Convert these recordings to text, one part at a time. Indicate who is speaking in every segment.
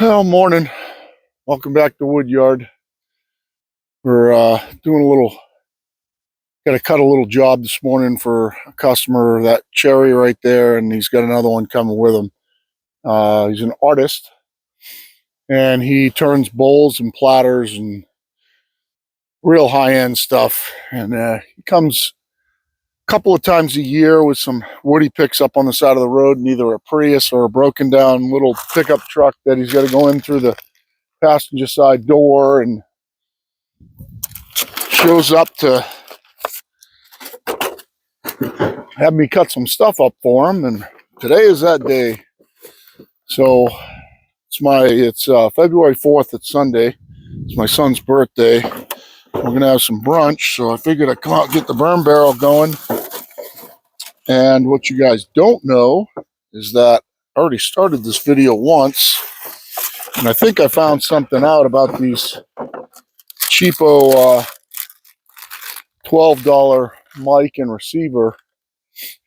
Speaker 1: Well, morning. Welcome back to Woodyard. We're doing got to cut a little job this morning for a customer, that cherry right there, and he's got another one coming with him. He's an artist, and he turns bowls and platters and real high-end stuff. And he comes a couple of times a year with some wood he picks up on the side of the road, and either a Prius or a broken down little pickup truck that he's got to go in through the passenger side door, and shows up to have me cut some stuff up for him, and today is that day. So it's February 4th. It's Sunday. It's my son's birthday. We're gonna have some brunch, so I figured I'd come out and get the burn barrel going. And what you guys don't know is that I already started this video once, and I think I found something out about these cheapo $12 mic and receiver.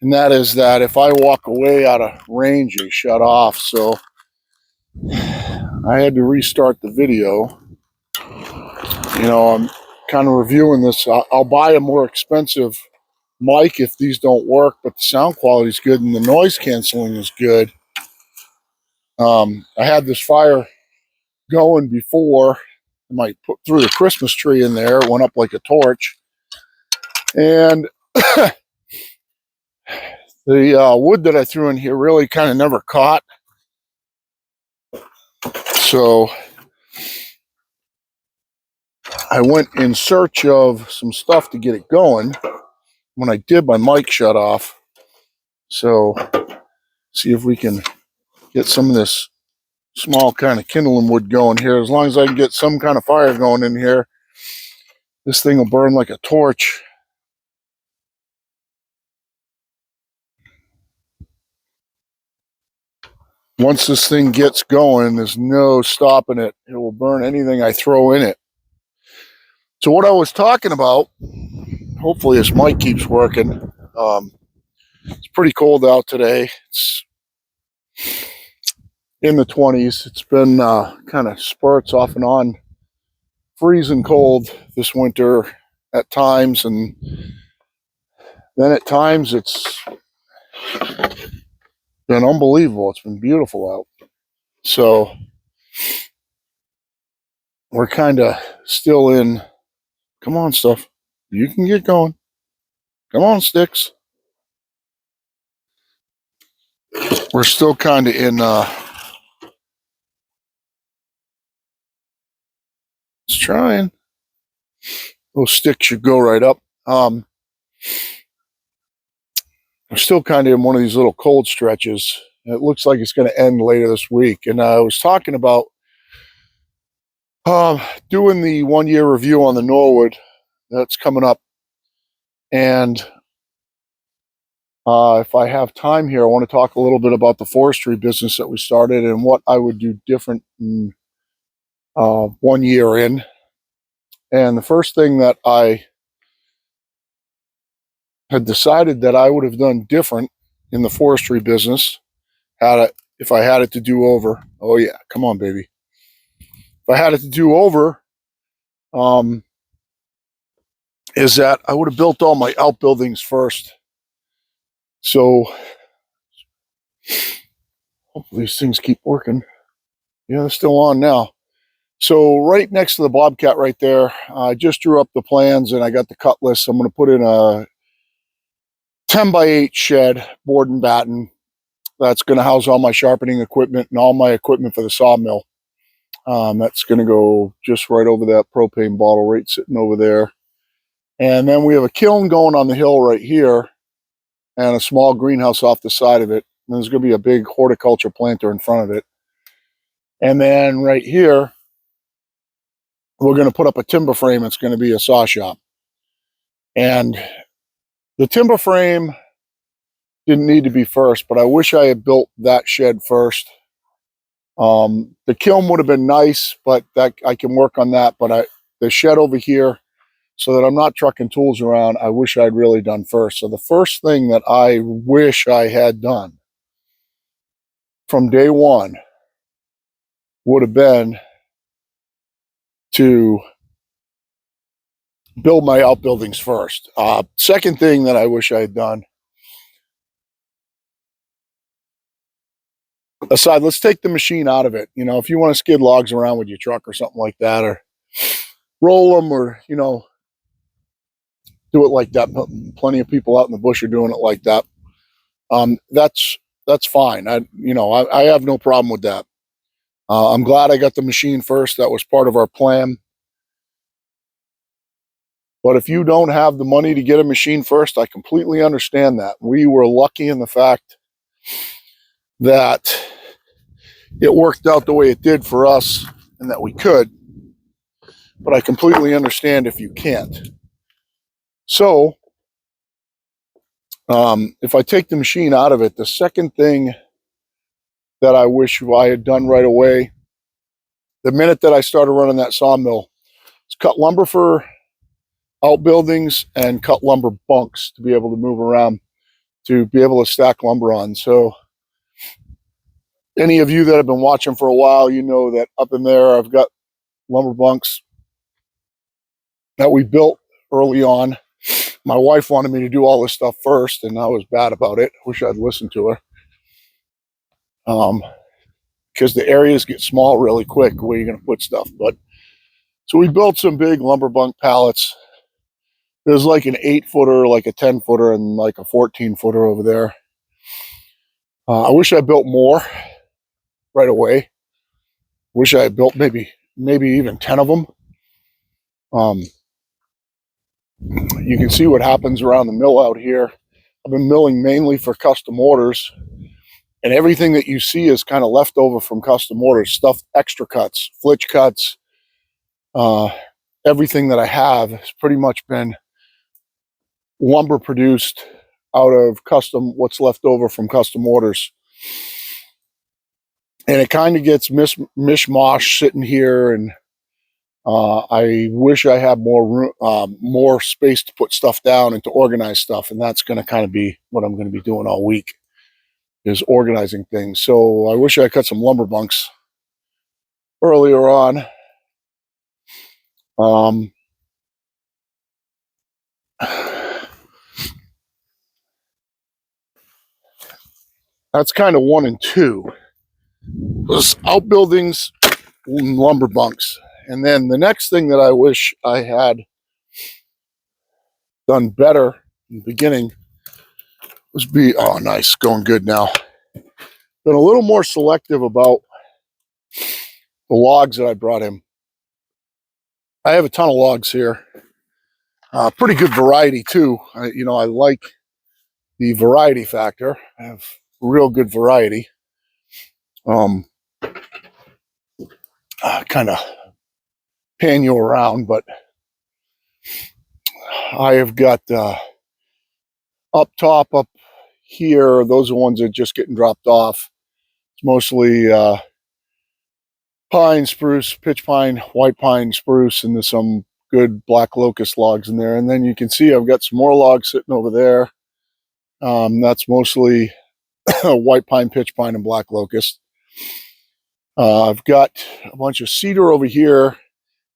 Speaker 1: And that is that if I walk away out of range, they shut off. So I had to restart the video. I'm kind of reviewing this. I'll buy a more expensive mic if these don't work, but the sound quality is good and the noise canceling is good. I had this fire going before. I might put through the Christmas tree in there. It went up like a torch. And the wood that I threw in here really kind of never caught. So I went in search of some stuff to get it going. When I did, my mic shut off. So see if we can get some of this small kind of kindling wood going here. As long as I can get some kind of fire going in here, this thing will burn like a torch. Once this thing gets going, there's no stopping it. It will burn anything I throw in it. So what I was talking about, hopefully this mic keeps working. It's pretty cold out today. It's in the 20s. It's been kind of spurts off and on, freezing cold this winter at times, and then at times it's been unbelievable. It's been beautiful out. So we're kind of still in, come on, stuff. You can get going. Come on, sticks. We're still kind of in, it's trying. Those sticks should go right up. We're still kind of in one of these little cold stretches. It looks like it's going to end later this week. And I was talking about doing the 1-year review on the Norwood that's coming up. And if I have time here, I want to talk a little bit about the forestry business that we started and what I would do different in 1 year in. And the first thing that I had decided that I would have done different in the forestry business if I had it to do over. Oh yeah, come on, baby. If I had it to do over, is that I would have built all my outbuildings first. So hopefully these things keep working. Yeah, they're still on now. So right next to the Bobcat right there, I just drew up the plans and I got the cut list. I'm going to put in a 10x8 shed, board and batten. That's going to house all my sharpening equipment and all my equipment for the sawmill. That's going to go just right over that propane bottle right sitting over there. And then we have a kiln going on the hill right here and a small greenhouse off the side of it. And there's going to be a big horticulture planter in front of it. And then right here, we're going to put up a timber frame. It's going to be a saw shop. And the timber frame didn't need to be first, but I wish I had built that shed first. The kiln would have been nice, but that I can work on that. But the shed over here, so that I'm not trucking tools around, I wish I'd really done first. So the first thing that I wish I had done from day one would have been to build my outbuildings first. Second thing that I wish I had done, aside, let's take the machine out of it. You know, if you want to skid logs around with your truck or something like that, or roll them, or, you know, do it like that. Plenty of people out in the bush are doing it like that. That's fine. I have no problem with that. I'm glad I got the machine first. That was part of our plan. But if you don't have the money to get a machine first, I completely understand that. We were lucky in the fact that it worked out the way it did for us and that we could. But I completely understand if you can't. So, if I take the machine out of it, the second thing that I wish I had done right away, the minute that I started running that sawmill, is cut lumber for outbuildings and cut lumber bunks to be able to move around, to be able to stack lumber on. So any of you that have been watching for a while, you know that up in there I've got lumber bunks that we built early on. My wife wanted me to do all this stuff first, and I was bad about it. Wish I'd listened to her. Because the areas get small really quick where you're going to put stuff. But so we built some big lumber bunk pallets. There's like an 8-footer, like a 10-footer, and like a 14-footer over there. I wish I built more right away. Wish I had built maybe even 10 of them. You can see what happens around the mill out here. I've been milling mainly for custom orders, and everything that you see is kind of left over from custom orders, stuff, extra cuts, flitch cuts. Everything that I have has pretty much been lumber produced out of what's left over from custom orders. And it kind of gets mishmash sitting here, and I wish I had more room, more space to put stuff down and to organize stuff. And that's going to kind of be what I'm going to be doing all week, is organizing things. So I wish I cut some lumber bunks earlier on. That's kind of 1 and 2. Those outbuildings, lumber bunks. And then the next thing that I wish I had done better in the beginning was oh, nice, going good now. Been a little more selective about the logs that I brought in. I have a ton of logs here. Pretty good variety too. I like the variety factor. I have real good variety. Kind of pan you around, but I have got up top, up here, those are ones that are just getting dropped off. It's mostly pine, spruce, pitch pine, white pine, spruce, and there's some good black locust logs in there. And then you can see I've got some more logs sitting over there. That's mostly white pine, pitch pine, and black locust. I've got a bunch of cedar over here,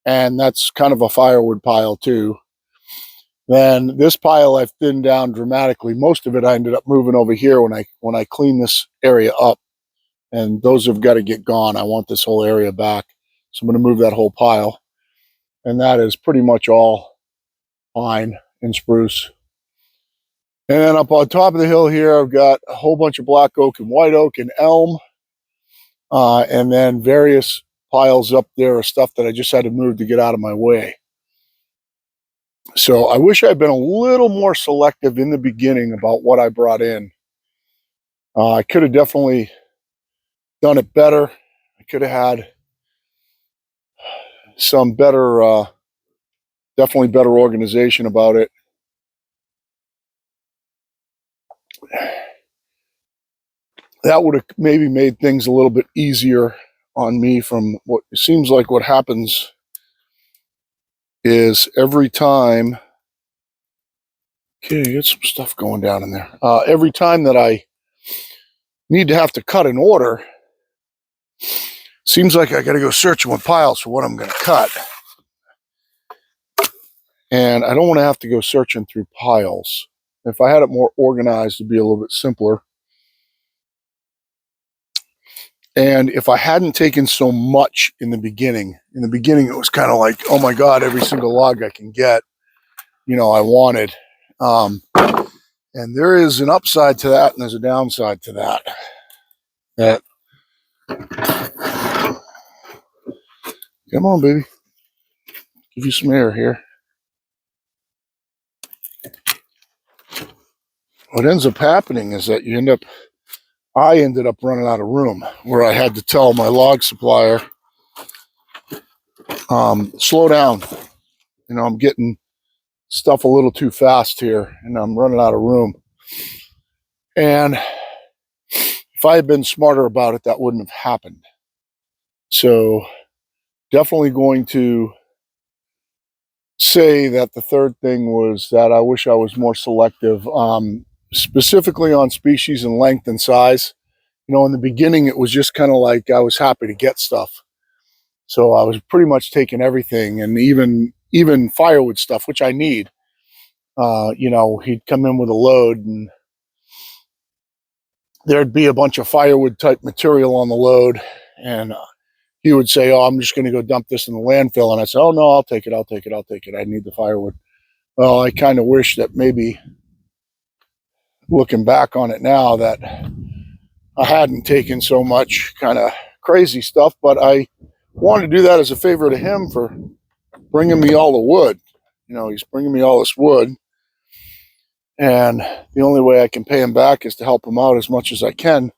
Speaker 1: and that's kind of a firewood pile too. Then this pile I've thinned down dramatically. Most of it I ended up moving over here when I clean this area up, and those have got to get gone. I want this whole area back, so I'm going to move that whole pile, and that is pretty much all pine and spruce. And then up on top of the hill here, I've got a whole bunch of black oak and white oak and elm, and then various piles up there of stuff that I just had to move to get out of my way. So I wish I'd been a little more selective in the beginning about what I brought in. I could have definitely done it better. I could have had some better, definitely better organization about it. That would have maybe made things a little bit easier on me. From what it seems like what happens is every time, okay, get some stuff going down in there. Every time that I need to have to cut an order, seems like I got to go searching with piles for what I'm going to cut. And I don't want to have to go searching through piles. If I had it more organized, it'd be a little bit simpler. And if I hadn't taken so much in the beginning it was kind of like, oh my God, every single log I can get, I wanted. And there is an upside to that, and there's a downside to that. Come on, baby. Give you some air here. What ends up happening is that I ended up running out of room, where I had to tell my log supplier, slow down. I'm getting stuff a little too fast here, and I'm running out of room. And if I had been smarter about it, that wouldn't have happened. So definitely going to say that the third thing was that I wish I was more selective, specifically on species and length and size. In the beginning, it was just kind of like I was happy to get stuff. So I was pretty much taking everything, and even firewood stuff, which I need. He'd come in with a load, and there'd be a bunch of firewood type material on the load, and he would say, oh, I'm just going to go dump this in the landfill. And I said, oh no, I'll take it. I need the firewood. Well, I kind of wish that maybe, looking back on it now, that I hadn't taken so much kind of crazy stuff, but I wanted to do that as a favor to him for bringing me all the wood. He's bringing me all this wood, and the only way I can pay him back is to help him out as much as I can.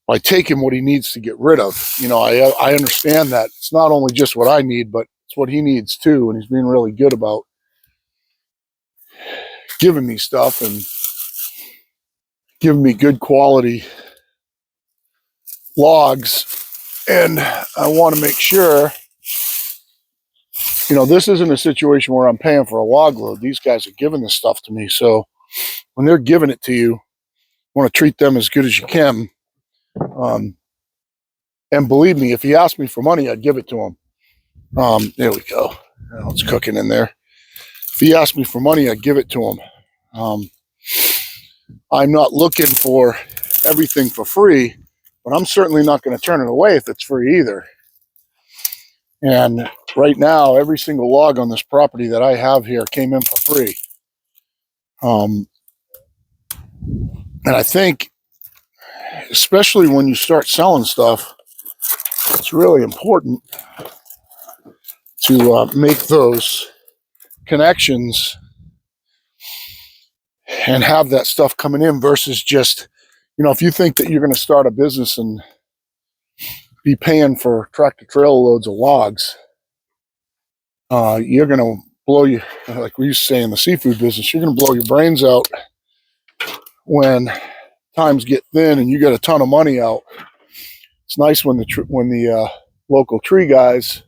Speaker 1: By taking what he needs to get rid of. I understand that it's not only just what I need, but it's what he needs too, and he's being really good about giving me stuff and giving me good quality logs. And I want to make sure, this isn't a situation where I'm paying for a log load. These guys are giving this stuff to me. So when they're giving it to you, you want to treat them as good as you can. And believe me, if he asked me for money, I'd give it to him. There we go. It's cooking in there. If he asked me for money, I'd give it to him. I'm not looking for everything for free, but I'm certainly not going to turn it away if it's free either. And right now, every single log on this property that I have here came in for free. And I think, especially when you start selling stuff, it's really important to make those connections and have that stuff coming in versus just, if you think that you're going to start a business and be paying for tractor trailer loads of logs, you're going to blow you, like we used to say in the seafood business, you're going to blow your brains out when times get thin and you got a ton of money out. It's nice when the local tree guys,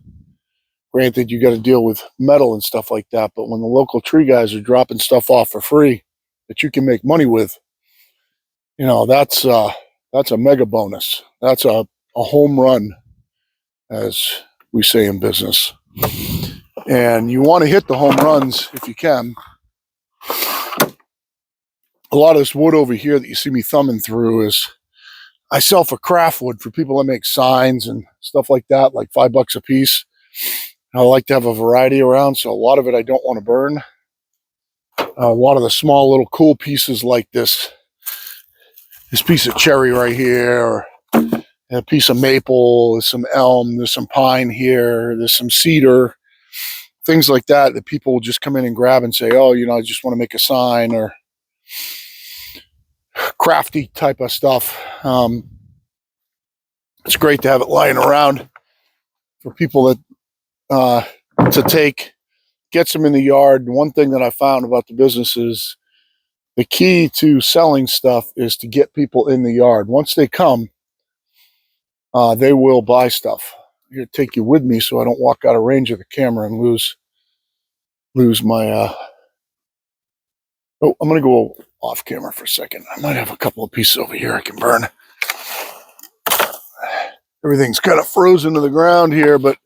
Speaker 1: granted you got to deal with metal and stuff like that, but when the local tree guys are dropping stuff off for free that you can make money with, that's a mega bonus. That's a home run, as we say in business. And you want to hit the home runs if you can. A lot of this wood over here that you see me thumbing through is, I sell for craft wood for people that make signs and stuff like that, like $5 a piece. I like to have a variety around, so a lot of it I don't want to burn. A lot of the small little cool pieces like this piece of cherry right here, or a piece of maple, there's some elm, there's some pine here, there's some cedar, things like that people will just come in and grab and say, oh, I just want to make a sign, or crafty type of stuff. It's great to have it lying around for people that to take, gets them in the yard. One thing that I found about the business is the key to selling stuff is to get people in the yard. Once they come, they will buy stuff. I'm going to take you with me so I don't walk out of range of the camera and lose my, I'm going to go off camera for a second. I might have a couple of pieces over here I can burn. Everything's kind of frozen to the ground here, but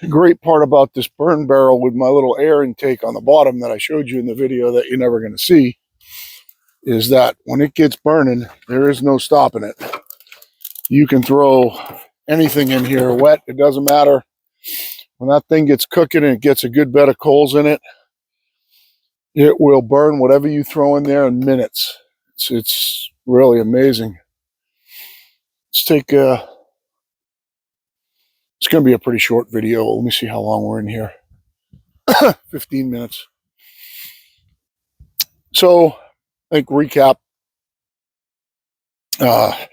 Speaker 1: the great part about this burn barrel with my little air intake on the bottom that I showed you in the video that you're never going to see is that when it gets burning, there is no stopping it. You can throw anything in here wet, it doesn't matter. When that thing gets cooking and it gets a good bed of coals in it, it will burn whatever you throw in there in minutes. It's really amazing. Let's take a, it's going to be a pretty short video. Let me see how long we're in here. 15 minutes. So, I think recap. I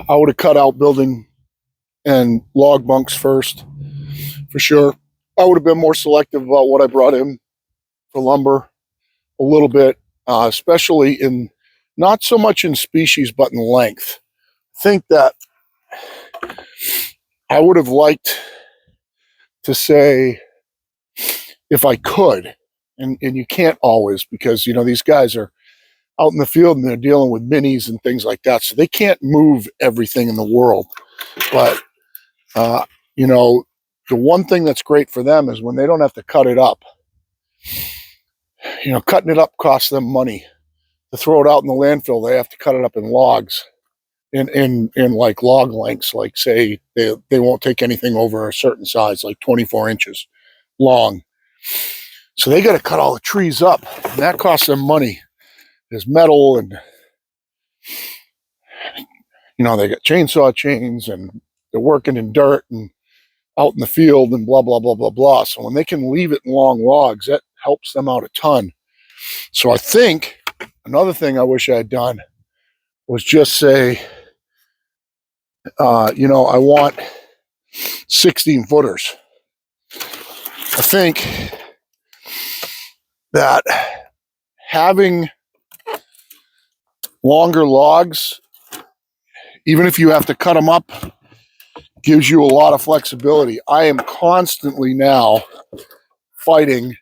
Speaker 1: would have cut out building and log bunks first, for sure. I would have been more selective about what I brought in for lumber a little bit, especially in, not so much in species, but in length. I think that I would have liked to say, if I could, and you can't always, because, you know, these guys are out in the field and they're dealing with minis and things like that, so they can't move everything in the world. But, you know, the one thing that's great for them is when they don't have to cut it up. You know, cutting it up costs them money. To throw it out in the landfill, they have to cut it up in logs, in like log lengths, like say they won't take anything over a certain size, like 24 inches long. So they got to cut all the trees up, and that costs them money. There's metal, and you know, they got chainsaw chains, and they're working in dirt and out in the field and blah blah blah blah blah. So when they can leave it in long logs, that helps them out a ton. So I think another thing I wish I had done was just say, you know, I want 16 footers. I think that having longer logs, even if you have to cut them up, gives you a lot of flexibility. I am constantly now fighting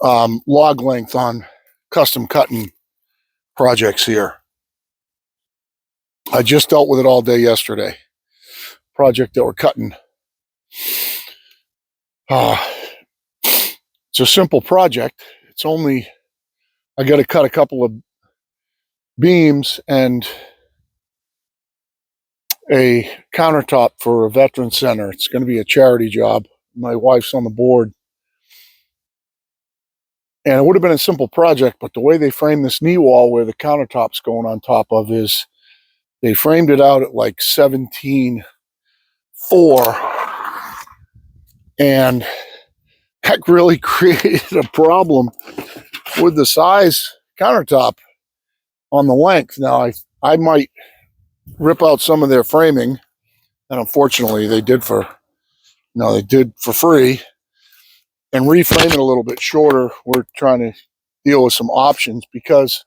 Speaker 1: log length on custom cutting projects here. I just dealt with it all day yesterday. Project that we're cutting. It's a simple project. It's only, I got to cut a couple of beams and a countertop for a veteran center. It's going to be a charity job. My wife's on the board. And it would have been a simple project, but the way they framed this knee wall where the countertop's going on top of is, they framed it out at like 17.4, and that really created a problem with the size countertop on the length. Now, I might rip out some of their framing, and unfortunately they did for free, and reframe it a little bit shorter. We're trying to deal with some options because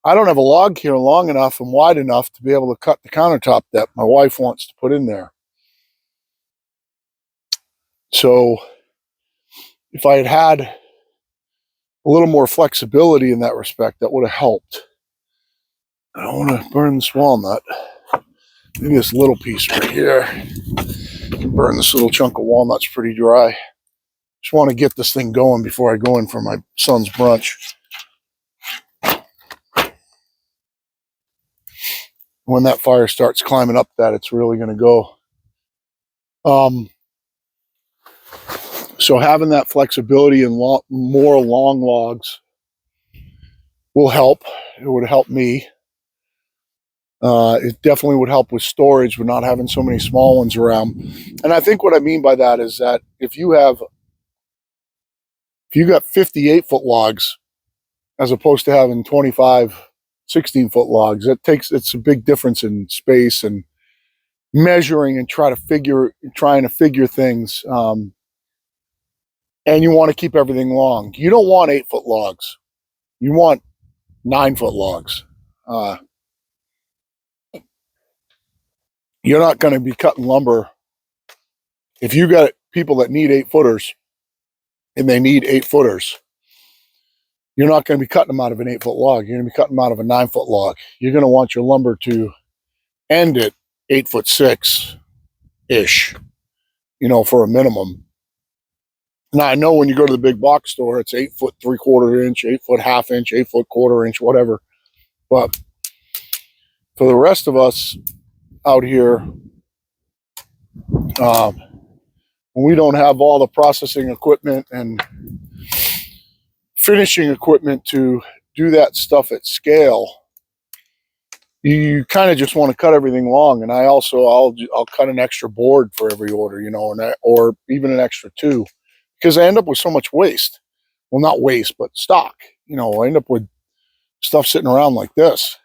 Speaker 1: I don't have a log here long enough and wide enough to be able to cut the countertop that my wife wants to put in there. So if I had had a little more flexibility in that respect, that would have helped. I don't want to burn this walnut. Maybe this little piece right here. I can burn this little chunk of walnuts pretty dry. Just want to get this thing going before I go in for my son's brunch. When that fire starts climbing up that, it's really going to go. So having that flexibility and more long logs will help. It would help me. It definitely would help with storage with not having so many small ones around. And I think what I mean by that is that if you got 58-foot logs as opposed to having 25 16-foot logs, it's a big difference in space and measuring and trying to figure things. And you want to keep everything long. You don't want 8-foot logs. You want 9-foot logs. You're not going to be cutting lumber. If you got people that need 8-footers and they need 8-footers, you're not going to be cutting them out of an 8-foot log. You're going to be cutting them out of a 9-foot log. You're going to want your lumber to end at 8'6" for a minimum. Now I know when you go to the big box store, it's 8'3/4", 8-foot ½ inch, 8-foot quarter-inch, whatever. But for the rest of us out here, when we don't have all the processing equipment and finishing equipment to do that stuff at scale, you kind of just want to cut everything long. And I'll cut an extra board for every order, or even an extra 2, because I end up with so much waste. Well, not waste, but stock. I end up with stuff sitting around like this.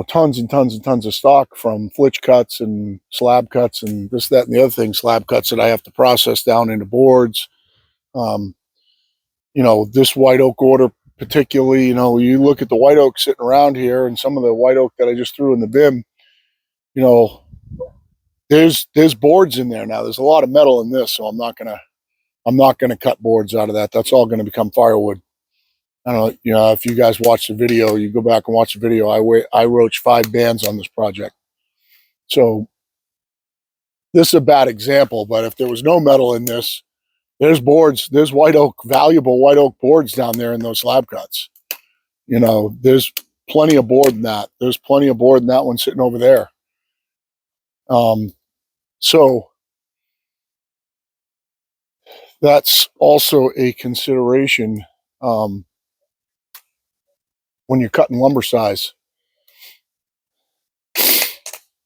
Speaker 1: Tons and tons and tons of stock from flitch cuts and slab cuts and this, that, and the other thing. Slab cuts that I have to process down into boards. This white oak order particularly, you look at the white oak sitting around here and some of the white oak that I just threw in the bin, there's boards in there now. There's a lot of metal in this, so I'm not gonna cut boards out of that. That's all gonna become firewood. I don't know, if you guys watch the video, you go back and watch the video. I roached 5 bands on this project. So this is a bad example, but if there was no metal in this, there's boards, there's valuable white oak boards down there in those slab cuts. There's plenty of board in that. There's plenty of board in that one sitting over there. So that's also a consideration when you're cutting lumber size.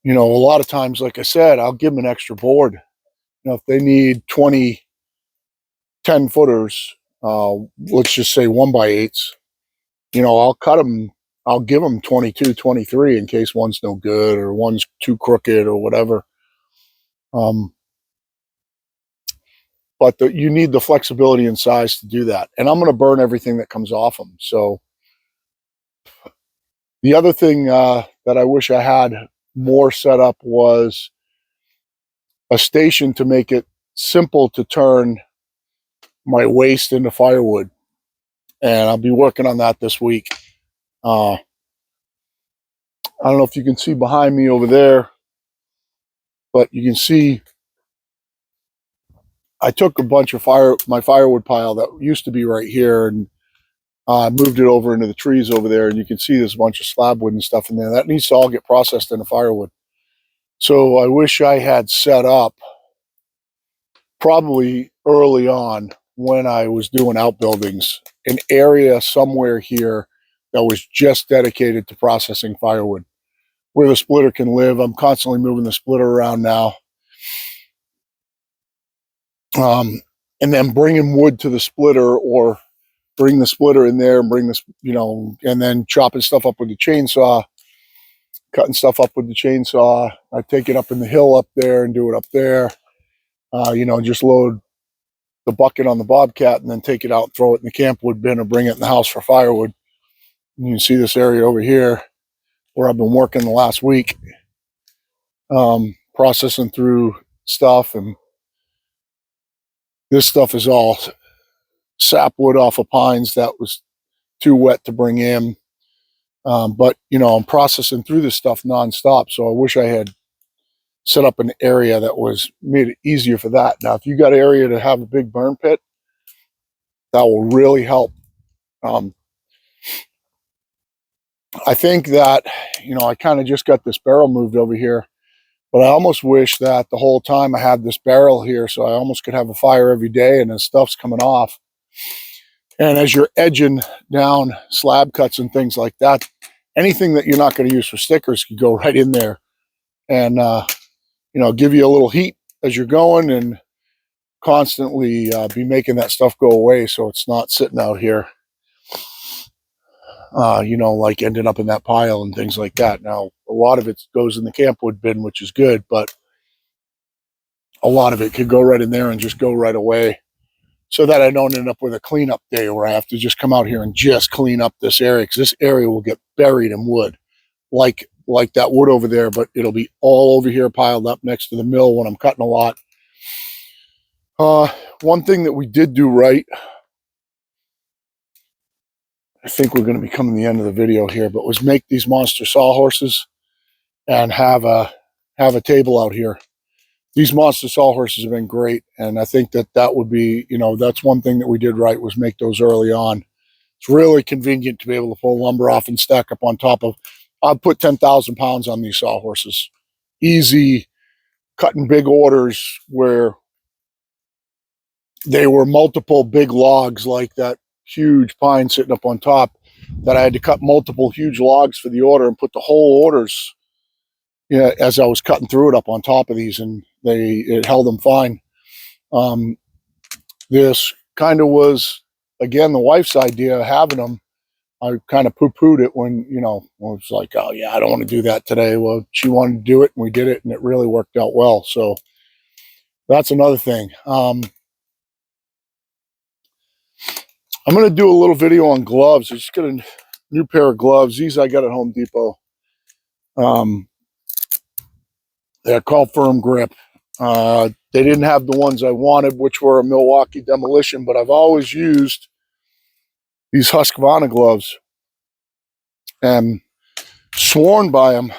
Speaker 1: A lot of times, like I said, I'll give them an extra board. If they need 20 10-footers, let's just say 1x8s, I'll cut them. I'll give them 22, 23 in case one's no good or one's too crooked or whatever. But you need the flexibility and size to do that. And I'm going to burn everything that comes off them. So the other thing that I wish I had more set up was a station to make it simple to turn my waste into firewood. And I'll be working on that this week. I don't know if you can see behind me over there, but you can see I took a bunch of my firewood pile that used to be right here and moved it over into the trees over there. And you can see there's a bunch of slab wood and stuff in there. That needs to all get processed into firewood. So I wish I had set up probably early on when I was doing outbuildings, an area somewhere here that was just dedicated to processing firewood, where the splitter can live. I'm constantly moving the splitter around now. And then bringing wood to the splitter, or bring the splitter in there and bring this, and then chopping stuff up with the chainsaw, cutting stuff up with the chainsaw. I take it up in the hill up there and do it up there. Just load the bucket on the Bobcat and then take it out, throw it in the campwood bin, or bring it in the house for firewood. And you can see this area over here where I've been working the last week, processing through stuff. And this stuff is all sapwood off of pines that was too wet to bring in. But I'm processing through this stuff nonstop. So I wish I had set up an area that made it easier for that. Now, if you got an area to have a big burn pit, that will really help. I think that, I kind of just got this barrel moved over here, but I almost wish that the whole time I had this barrel here, so I almost could have a fire every day and the stuff's coming off. And as you're edging down slab cuts and things like that, anything that you're not going to use for stickers could go right in there and, give you a little heat as you're going, and constantly be making that stuff go away, so it's not sitting out here, like ending up in that pile and things like that. Now, a lot of it goes in the campwood bin, which is good, but a lot of it could go right in there and just go right away, so that I don't end up with a cleanup day where I have to just come out here and just clean up this area, because this area will get buried in wood, like that wood over there, but it'll be all over here piled up next to the mill when I'm cutting a lot. One thing that we did do right I think we're going to be coming to the end of the video here, but was make these monster sawhorses and have a table out here. These monster sawhorses have been great, and I think that would be, you know, that's one thing that we did right, was make those early on. It's really convenient to be able to pull lumber off and stack up on top of. I'll put 10,000 pounds on these sawhorses. Easy, cutting big orders where they were multiple big logs, like that huge pine sitting up on top, that I had to cut multiple huge logs for the order and put the whole orders, yeah, as I was cutting through it up on top of these, and it held them fine. This kind of was, again, the wife's idea, having them. I kind of poo-pooed it when, you know, I was like, oh yeah, I don't want to do that today. Well, she wanted to do it, and we did it, and it really worked out well. So that's another thing. I'm going to do a little video on gloves. I just got a new pair of gloves. These I got at Home Depot. They're called Firm Grip. They didn't have the ones I wanted, which were a Milwaukee Demolition, but I've always used these Husqvarna gloves and sworn by them,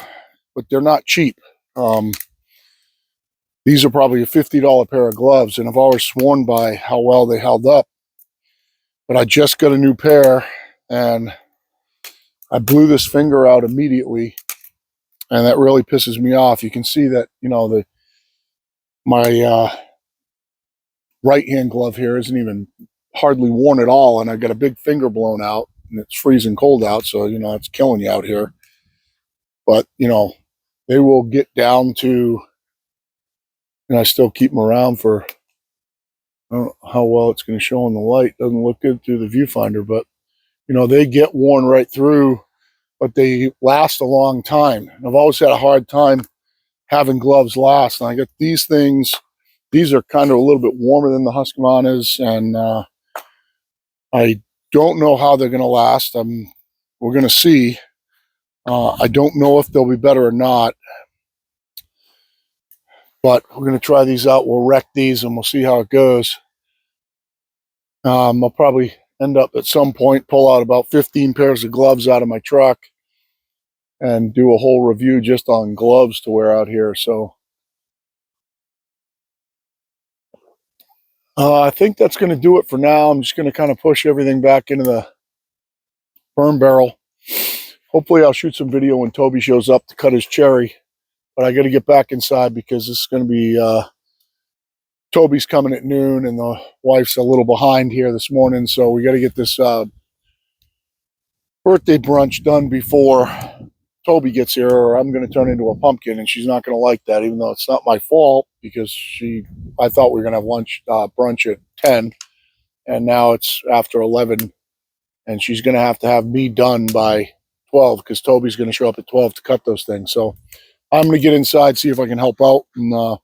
Speaker 1: but they're not cheap. These are probably a $50 pair of gloves, and I've always sworn by how well they held up. But I just got a new pair, and I blew this finger out immediately, and that really pisses me off. You can see that, you know, my right hand glove here isn't even hardly worn at all, and I got a big finger blown out, and it's freezing cold out, so, you know, it's killing you out here. But, you know, they will get down to, and I still keep them around for, I don't know how well it's going to show in the light. Doesn't look good through the viewfinder, but, you know, they get worn right through, but they last a long time. And I've always had a hard time having gloves last. And I got these things. These are kind of a little bit warmer than the Husqvarnas, and I don't know how they're going to last. We're going to see. I don't know if they'll be better or not, but we're going to try these out. We'll wreck these, and we'll see how it goes. I'll probably end up at some point, pull out about 15 pairs of gloves out of my truck and do a whole review just on gloves to wear out here. So I think that's going to do it for now. I'm just going to kind of push everything back into the burn barrel. Hopefully I'll shoot some video when Toby shows up to cut his cherry, but I got to get back inside because this is going to be Toby's coming at noon, and the wife's a little behind here this morning, so we got to get this birthday brunch done before Toby gets here, or I'm going to turn into a pumpkin, and she's not going to like that, even though it's not my fault, because I thought we were going to have brunch at 10, and now it's after 11, and she's going to have me done by 12, because Toby's going to show up at 12 to cut those things. So I'm going to get inside, see if I can help out, and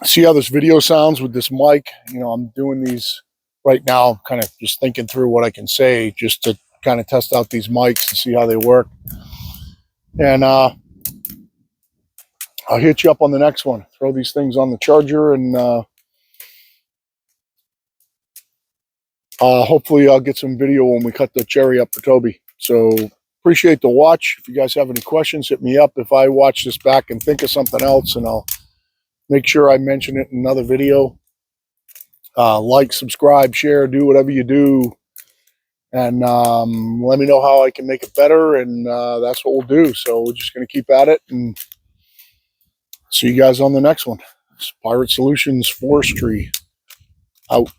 Speaker 1: see how this video sounds with this mic. You know, I'm doing these right now, kind of just thinking through what I can say, just to kind of test out these mics and see how they work. And I'll hit you up on the next one. Throw these things on the charger, and hopefully I'll get some video when we cut the cherry up for Toby. So appreciate the watch. If you guys have any questions, hit me up. If I watch this back and think of something else, and I'll make sure I mention it in another video. Like, subscribe, share, do whatever you do. And let me know how I can make it better. And that's what we'll do. So we're just going to keep at it. And see you guys on the next one. Pirate Solutions Forestry out.